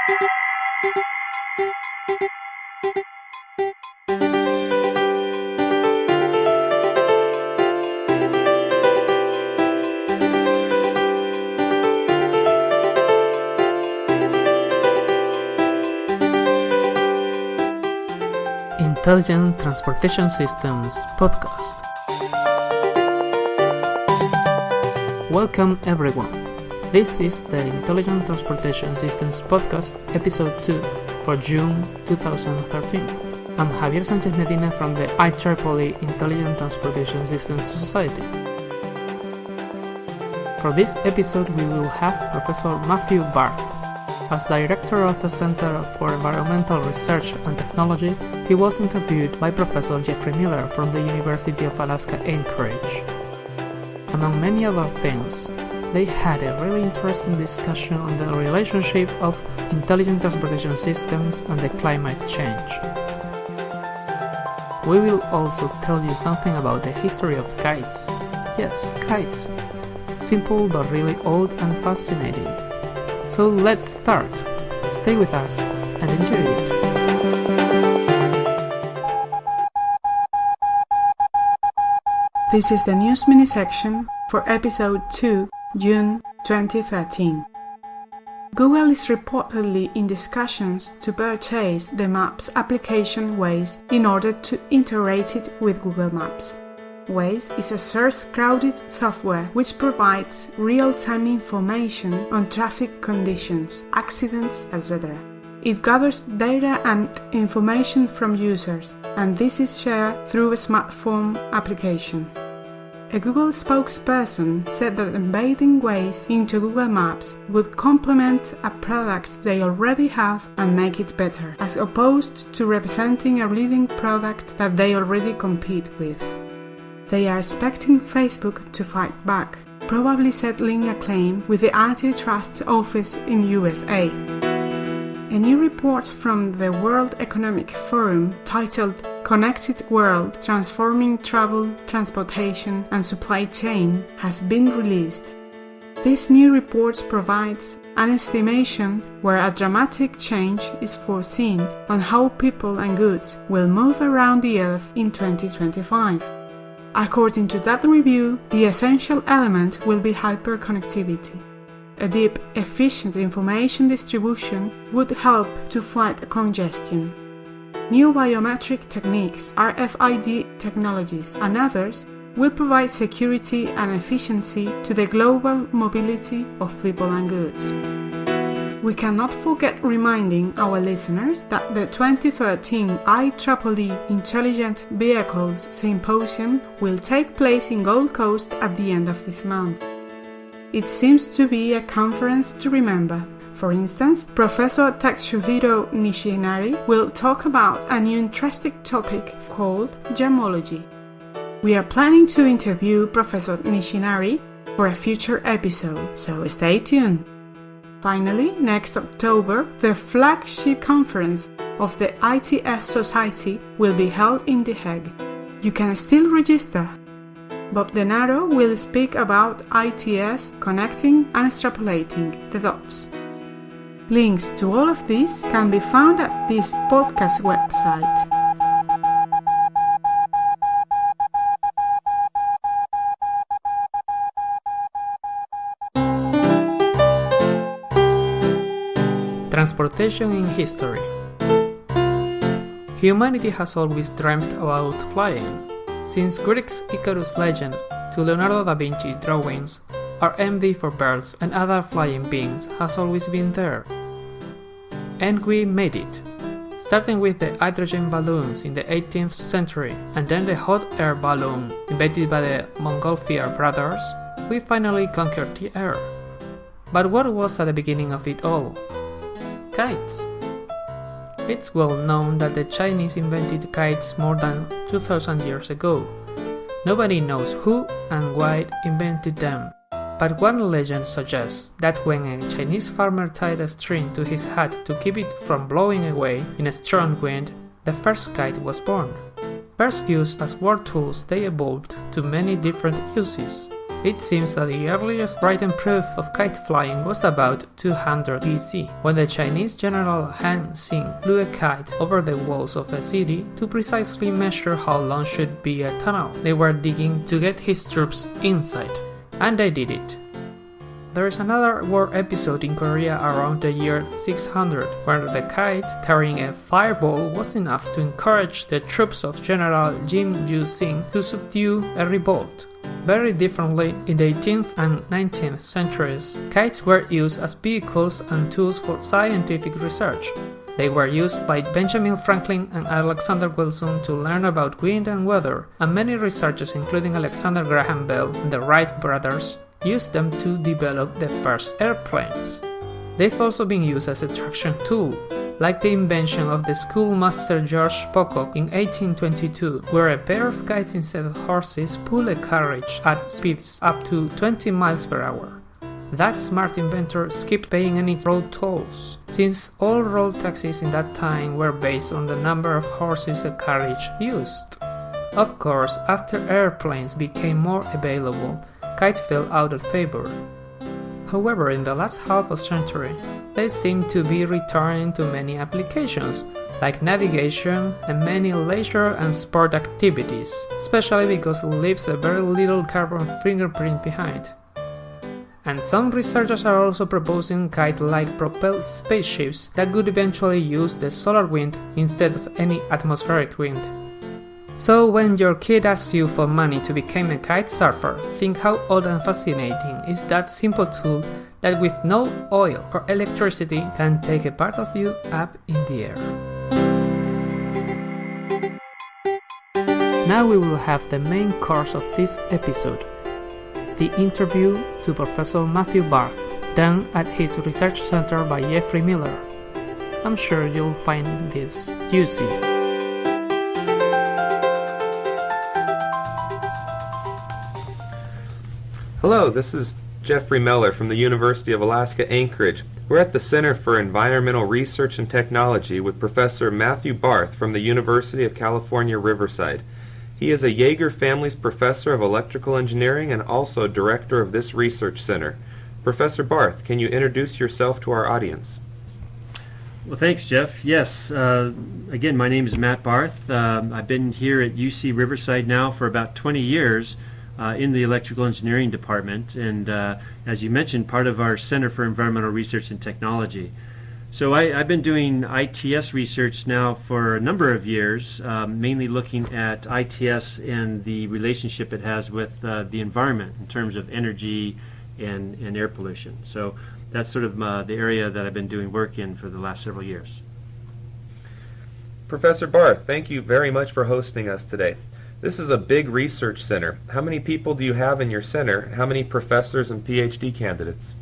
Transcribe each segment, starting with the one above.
Intelligent Transportation Systems Podcast. Welcome everyone. This is the Intelligent Transportation Systems Podcast, Episode 2 for June 2013. I'm Javier Sánchez Medina from the IEEE Intelligent Transportation Systems Society. For this episode we will have Professor Matthew Barth. As Director of the Center for Environmental Research and Technology, he was interviewed by Professor Jeffrey Miller from the University of Alaska Anchorage. Among many other things, they had a really interesting discussion on the relationship of intelligent transportation systems and the climate change. We will also tell you something about the history of kites. Yes, kites. Simple but really old and fascinating. So let's start. Stay with us and enjoy it. This is the news mini section for episode 2, June 2013. Google is reportedly in discussions to purchase the Maps application Waze in order to integrate it with Google Maps. Waze is a source-coded software which provides real-time information on traffic conditions, accidents, etc. It gathers data and information from users, and this is shared through a smartphone application. A Google spokesperson said that embedding Waze into Google Maps would complement a product they already have and make it better, as opposed to representing a leading product that they already compete with. They are expecting Facebook to fight back, probably settling a claim with the Antitrust Office in USA. A new report from the World Economic Forum titled Connected World: Transforming Travel, Transportation and Supply Chain has been released. This new report provides an estimation where a dramatic change is foreseen on how people and goods will move around the Earth in 2025. According to that review, the essential element will be hyperconnectivity. A deep, efficient information distribution would help to fight congestion. New biometric techniques, RFID technologies, and others will provide security and efficiency to the global mobility of people and goods. We cannot forget reminding our listeners that the 2013 IEEE Intelligent Vehicles Symposium will take place in Gold Coast at the end of this month. It seems to be a conference to remember. For instance, Professor Tatsuhiro Nishinari will talk about a new interesting topic called gemology. We are planning to interview Professor Nishinari for a future episode, so stay tuned. Finally, next October, the flagship conference of the ITS Society will be held in The Hague. You can still register. Bob Denaro will speak about ITS connecting and extrapolating the dots. Links to all of this can be found at this podcast website. Transportation in history. Humanity has always dreamt about flying. Since Greek's Icarus legend to Leonardo da Vinci drawings, our envy for birds and other flying beings has always been there. And we made it. Starting with the hydrogen balloons in the 18th century and then the hot air balloon invented by the Montgolfier brothers, we finally conquered the air. But what was at the beginning of it all? Kites. It's well known that the Chinese invented kites more than 2000 years ago. Nobody knows who and why invented them, but one legend suggests that when a Chinese farmer tied a string to his hat to keep it from blowing away in a strong wind, the first kite was born. First used as war tools, they evolved to many different uses. It seems that the earliest written proof of kite flying was about 200 BC, when the Chinese general Han Xing flew a kite over the walls of a city to precisely measure how long should be a tunnel they were digging to get his troops inside. And they did it. There is another war episode in Korea around the year 600, where the kite carrying a fireball was enough to encourage the troops of General Jim Yu-sing to subdue a revolt. Very differently, in the 18th and 19th centuries, kites were used as vehicles and tools for scientific research. They were used by Benjamin Franklin and Alexander Wilson to learn about wind and weather, and many researchers, including Alexander Graham Bell and the Wright brothers, used them to develop the first airplanes. They've also been used as a traction tool, like the invention of the schoolmaster George Pocock in 1822, where a pair of kites instead of horses pull a carriage at speeds up to 20 miles per hour. That smart inventor skipped paying any road tolls, since all road taxes in that time were based on the number of horses a carriage used. Of course, after airplanes became more available, kites fell out of favor. However, in the last half of century, they seem to be returning to many applications, like navigation and many leisure and sport activities, especially because it leaves a very little carbon fingerprint behind. And some researchers are also proposing kite-like propelled spaceships that could eventually use the solar wind instead of any atmospheric wind. So when your kid asks you for money to become a kite surfer, think how odd and fascinating is that simple tool that with no oil or electricity can take a part of you up in the air. Now we will have the main course of this episode, the interview to Professor Matthew Barth, done at his research center by Jeffrey Miller. I'm sure you'll find this juicy. Hello, this is Jeffrey Miller from the University of Alaska Anchorage. We're at the Center for Environmental Research and Technology with Professor Matthew Barth from the University of California Riverside. He is a Yeager Family's Professor of Electrical Engineering and also Director of this research center. Professor Barth, can you introduce yourself to our audience? Well, thanks, Jeff. Yes, again, my name is Matt Barth. I've been here at UC Riverside now for about 20 years in the Electrical Engineering Department, and as you mentioned, part of our Center for Environmental Research and Technology. So I've been doing ITS research now for a number of years, mainly looking at ITS and the relationship it has with the environment in terms of energy and air pollution. So that's sort of the area that I've been doing work in for the last several years. Professor Barth, thank you very much for hosting us today. This is a big research center. How many people do you have in your center? How many professors and PhD candidates?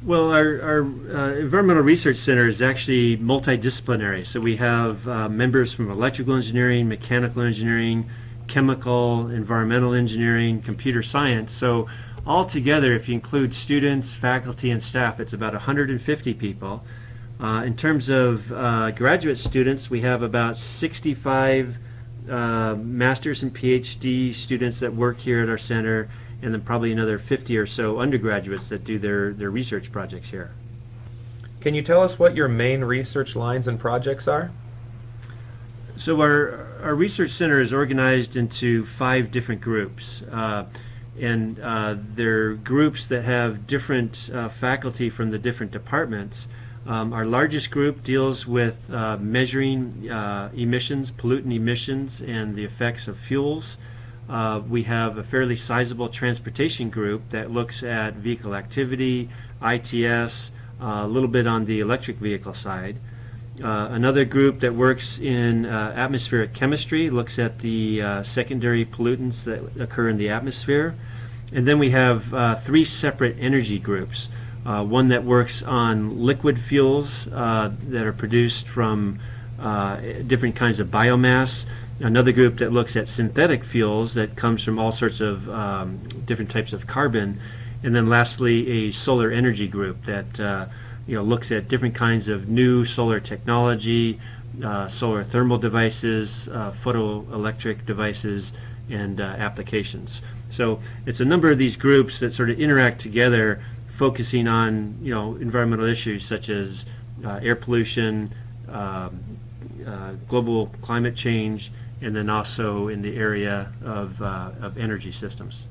Well, our Environmental Research Center is actually multidisciplinary. So we have members from electrical engineering, mechanical engineering, chemical, environmental engineering, computer science. So altogether, if you include students, faculty, and staff, it's about 150 people. In terms of graduate students, we have about 65 master's and PhD students that work here at our center, and then probably another 50 or so undergraduates that do their research projects here. Can you tell us what your main research lines and projects are? So our research center is organized into 5 different groups, and they're groups that have different faculty from the different departments. Our largest group deals with measuring emissions, pollutant emissions, and the effects of fuels. We have a fairly sizable transportation group that looks at vehicle activity, ITS, a little bit on the electric vehicle side. Another group that works in atmospheric chemistry looks at the secondary pollutants that occur in the atmosphere. And then we have 3 separate energy groups. One that works on liquid fuels that are produced from different kinds of biomass. Another group that looks at synthetic fuels that comes from all sorts of different types of carbon. And then lastly, a solar energy group that looks at different kinds of new solar technology, solar thermal devices, photoelectric devices, and applications. So it's a number of these groups that sort of interact together, focusing on environmental issues such as air pollution, global climate change, and then also in the area of energy systems.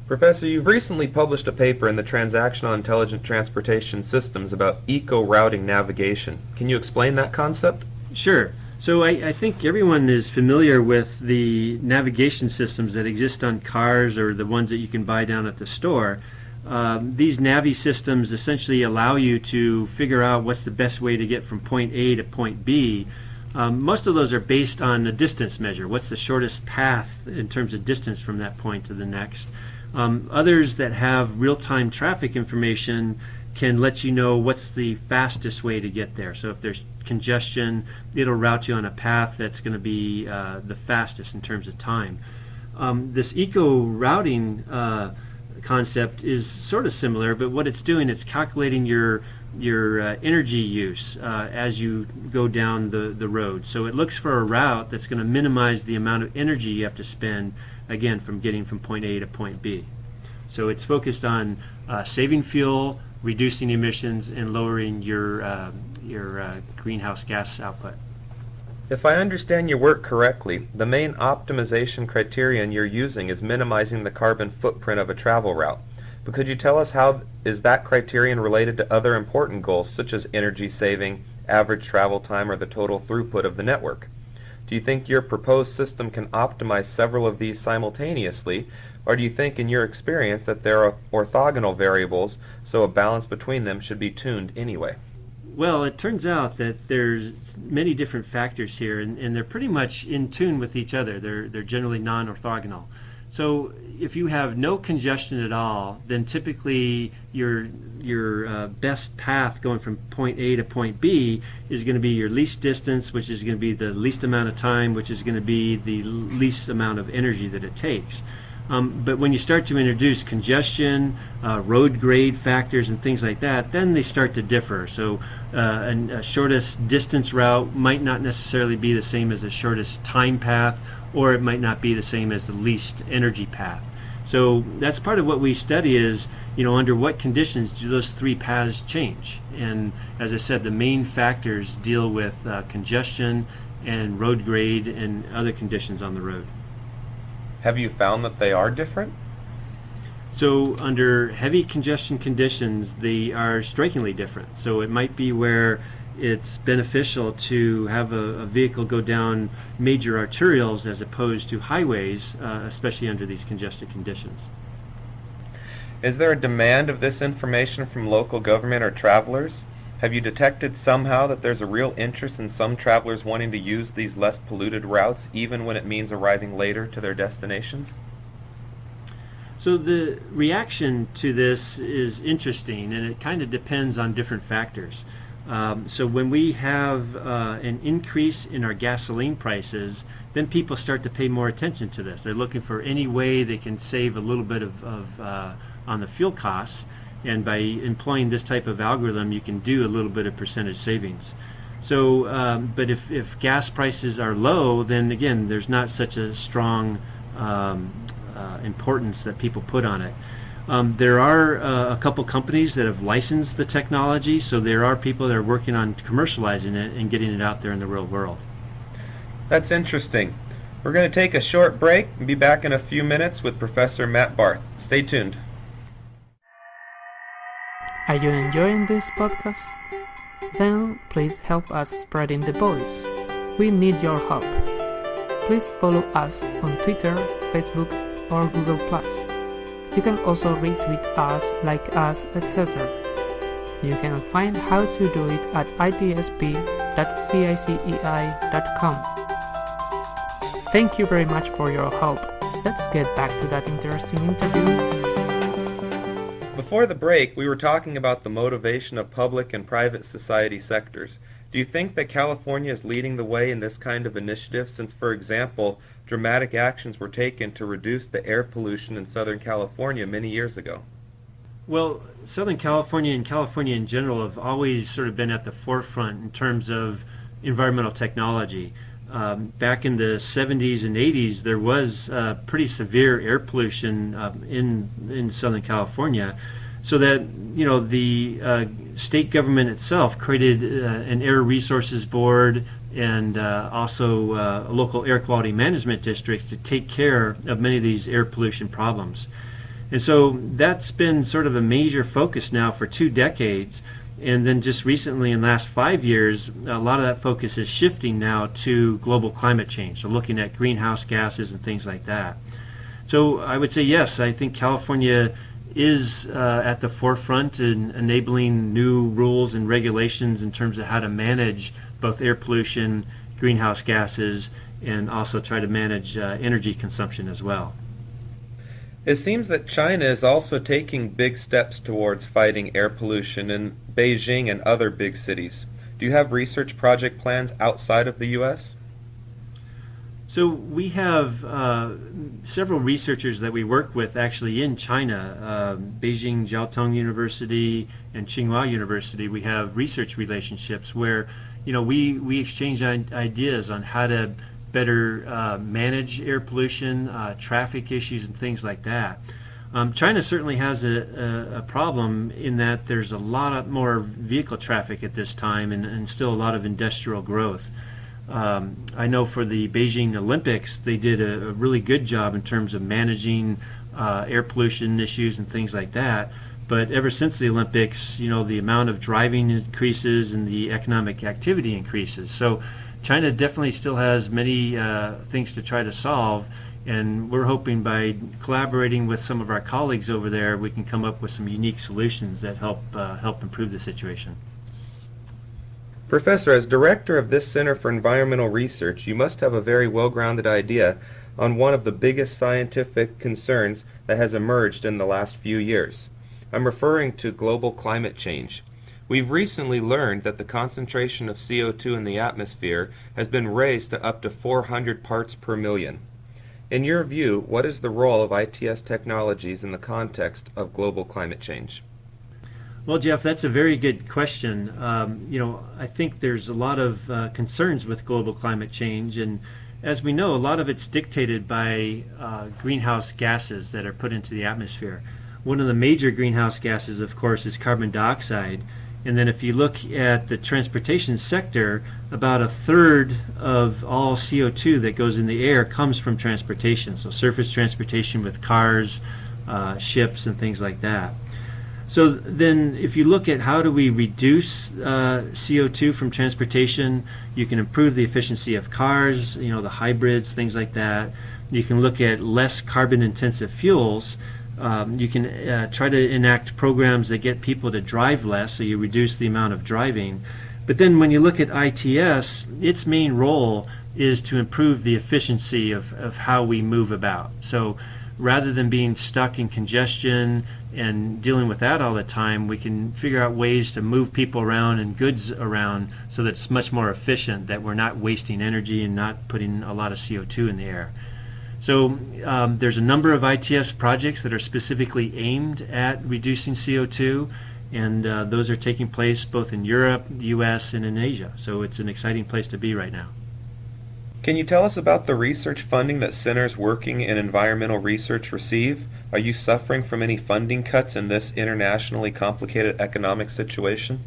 Professor, you've recently published a paper in the Transactional Intelligent Transportation Systems about eco-routing navigation. Can you explain that concept? Sure. So I think everyone is familiar with the navigation systems that exist on cars or the ones that you can buy down at the store. These Navi systems essentially allow you to figure out what's the best way to get from point A to point B. Most of those are based on a distance measure. What's the shortest path in terms of distance from that point to the next? Others that have real-time traffic information can let you know what's the fastest way to get there. So if there's congestion, it'll route you on a path that's going to be the fastest in terms of time. This eco-routing concept is sort of similar, but what it's doing, it's calculating your energy use as you go down the road. So it looks for a route that's going to minimize the amount of energy you have to spend, again, from getting from point A to point B. So it's focused on saving fuel, reducing emissions, and lowering your greenhouse gas output. If I understand your work correctly, the main optimization criterion you're using is minimizing the carbon footprint of a travel route. But could you tell us how is that criterion related to other important goals such as energy saving, average travel time, or the total throughput of the network? Do you think your proposed system can optimize several of these simultaneously, or do you think in your experience that there are orthogonal variables, so a balance between them should be tuned anyway? Well, it turns out that there's many different factors here, and they're pretty much in tune with each other. They're generally non-orthogonal. So if you have no congestion at all, then typically your best path going from point A to point B is going to be your least distance, which is going to be the least amount of time, which is going to be the least amount of energy that it takes. But when you start to introduce congestion, road grade factors, and things like that, then they start to differ. So a shortest distance route might not necessarily be the same as the shortest time path, or it might not be the same as the least energy path. So that's part of what we study is, under what conditions do those three paths change? And as I said, the main factors deal with congestion and road grade and other conditions on the road. Have you found that they are different? So under heavy congestion conditions, they are strikingly different. So it might be where it's beneficial to have a vehicle go down major arterials as opposed to highways, especially under these congested conditions. Is there a demand of this information from local government or travelers? Have you detected somehow that there's a real interest in some travelers wanting to use these less polluted routes, even when it means arriving later to their destinations? So the reaction to this is interesting, and it kind of depends on different factors. So when we have an increase in our gasoline prices, then people start to pay more attention to this. They're looking for any way they can save a little bit on the fuel costs, and by employing this type of algorithm, you can do a little bit of percentage savings. So, but if gas prices are low, then again, there's not such a strong importance that people put on it. There are a couple companies that have licensed the technology, so there are people that are working on commercializing it and getting it out there in the real world. That's interesting. We're going to take a short break and be back in a few minutes with Professor Matt Barth. Stay tuned. Are you enjoying this podcast? Then please help us spreading the voice. We need your help. Please follow us on Twitter, Facebook, or Google+. You can also retweet us, like us, etc. You can find how to do it at itsp.cicei.com. Thank you very much for your help. Let's get back to that interesting interview. Before the break, we were talking about the motivation of public and private society sectors. Do you think that California is leading the way in this kind of initiative since, for example, dramatic actions were taken to reduce the air pollution in Southern California many years ago? Well, Southern California and California in general have always sort of been at the forefront in terms of environmental technology. Back in the 70s and 80s, there was pretty severe air pollution in Southern California, so that the state government itself created an air resources board and also a local air quality management districts to take care of many of these air pollution problems. And so that's been sort of a major focus now for 2 decades. And then just recently, in the last 5 years, a lot of that focus is shifting now to global climate change, so looking at greenhouse gases and things like that. So I would say yes, I think California is at the forefront in enabling new rules and regulations in terms of how to manage both air pollution, greenhouse gases, and also try to manage energy consumption as well. It seems that China is also taking big steps towards fighting air pollution in Beijing and other big cities. Do you have research project plans outside of the U.S.? So we have several researchers that we work with actually in China, Beijing Jiaotong University and Tsinghua University. We have research relationships where we exchange ideas on how to better manage air pollution, traffic issues, and things like that. China certainly has a problem in that there's a lot more vehicle traffic at this time and still a lot of industrial growth. I know for the Beijing Olympics, they did a really good job in terms of managing air pollution issues and things like that. But ever since the Olympics, the amount of driving increases and the economic activity increases. So China definitely still has many things to try to solve, and we're hoping by collaborating with some of our colleagues over there, we can come up with some unique solutions that help improve the situation. Professor, as director of this Center for Environmental Research, you must have a very well-grounded idea on one of the biggest scientific concerns that has emerged in the last few years. I'm referring to global climate change. We've recently learned that the concentration of CO2 in the atmosphere has been raised to up to 400 parts per million. In your view, what is the role of ITS technologies in the context of global climate change? Well, Jeff, that's a very good question. I think there's a lot of concerns with global climate change, and as we know, a lot of it's dictated by greenhouse gases that are put into the atmosphere. One of the major greenhouse gases, of course, is carbon dioxide. And then if you look at the transportation sector, about 1/3 of all CO2 that goes in the air comes from transportation, so surface transportation with cars, ships, and things like that. So then if you look at how do we reduce CO2 from transportation, you can improve the efficiency of cars, the hybrids, things like that. You can look at less carbon-intensive fuels. You can try to enact programs that get people to drive less, so you reduce the amount of driving. But then when you look at ITS, its main role is to improve the efficiency of how we move about. So rather than being stuck in congestion and dealing with that all the time, we can figure out ways to move people around and goods around so that it's much more efficient, that we're not wasting energy and not putting a lot of CO2 in the air. So there's a number of ITS projects that are specifically aimed at reducing CO2, and those are taking place both in Europe, the US, and in Asia. So it's an exciting place to be right now. Can you tell us about the research funding that centers working in environmental research receive? Are you suffering from any funding cuts in this internationally complicated economic situation?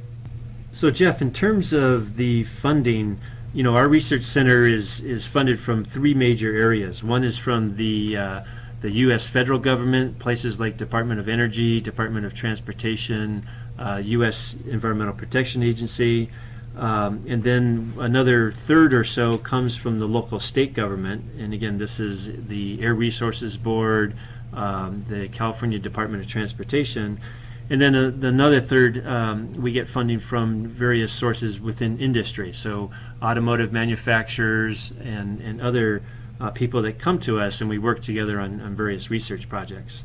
So Jeff, in terms of the funding, our research center is funded from 3 major areas. One is from the U.S. federal government, places like Department of Energy, Department of Transportation, U.S. Environmental Protection Agency, and then another 1/3 or so comes from the local state government. And again, this is the Air Resources Board, the California Department of Transportation. And then another 1/3, we get funding from various sources within industry, so automotive manufacturers and other people that come to us, and we work together on various research projects.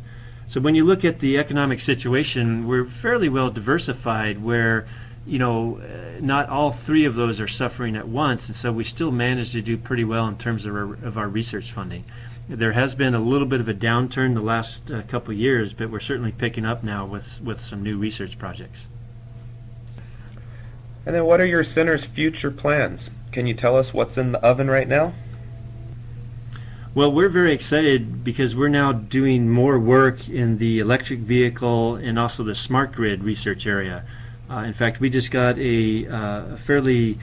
So when you look at the economic situation, we're fairly well diversified where, not all 3 of those are suffering at once, and so we still manage to do pretty well in terms of our research funding. There has been a little bit of a downturn the last couple of years, but we're certainly picking up now with some new research projects. And then what are your center's future plans? Can you tell us what's in the oven right now? Well, we're very excited because we're now doing more work in the electric vehicle and also the smart grid research area. In fact, we just got a fairly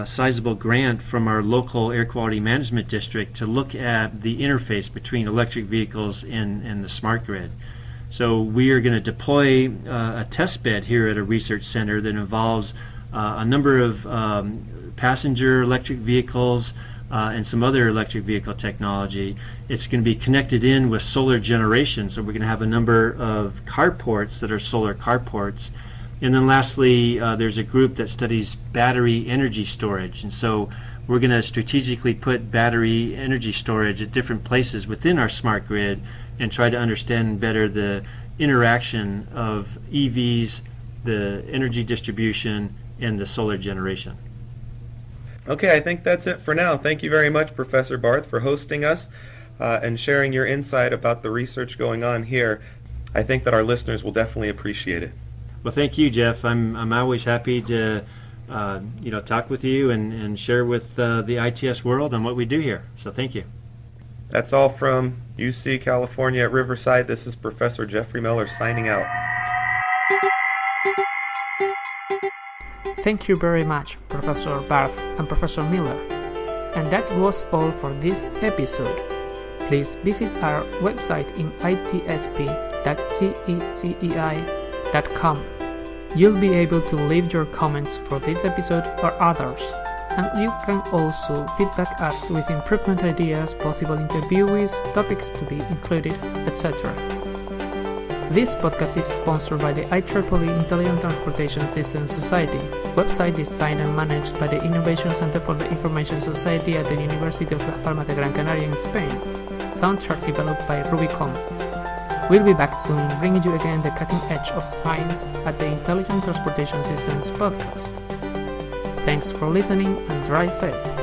sizable grant from our local air quality management district to look at the interface between electric vehicles and the smart grid. So we are going to deploy a test bed here at a research center that involves a number of passenger electric vehicles and some other electric vehicle technology. It's going to be connected in with solar generation, so we're going to have a number of carports that are solar carports. And then lastly, there's a group that studies battery energy storage, and so we're going to strategically put battery energy storage at different places within our smart grid and try to understand better the interaction of EVs, the energy distribution, and the solar generation. Okay, I think that's it for now. Thank you very much, Professor Barth, for hosting us and sharing your insight about the research going on here. I think that our listeners will definitely appreciate it. Well, thank you, Jeff. I'm always happy to talk with you and share with the ITS world on what we do here. So thank you. That's all from UC California at Riverside. This is Professor Jeffrey Miller signing out. Thank you very much, Professor Barth and Professor Miller. And that was all for this episode. Please visit our website in itsp.cecei.com. You'll be able to leave your comments for this episode or others, and you can also feedback us with improvement ideas, possible interviewees, topics to be included, etc. This podcast is sponsored by the IEEE Intelligent Transportation Systems Society, website designed and managed by the Innovation Center for the Information Society at the University of Las Palmas de Gran Canaria in Spain, soundtrack developed by Rubicon. We'll be back soon, bringing you again the cutting edge of science at the Intelligent Transportation Systems podcast. Thanks for listening and drive safe.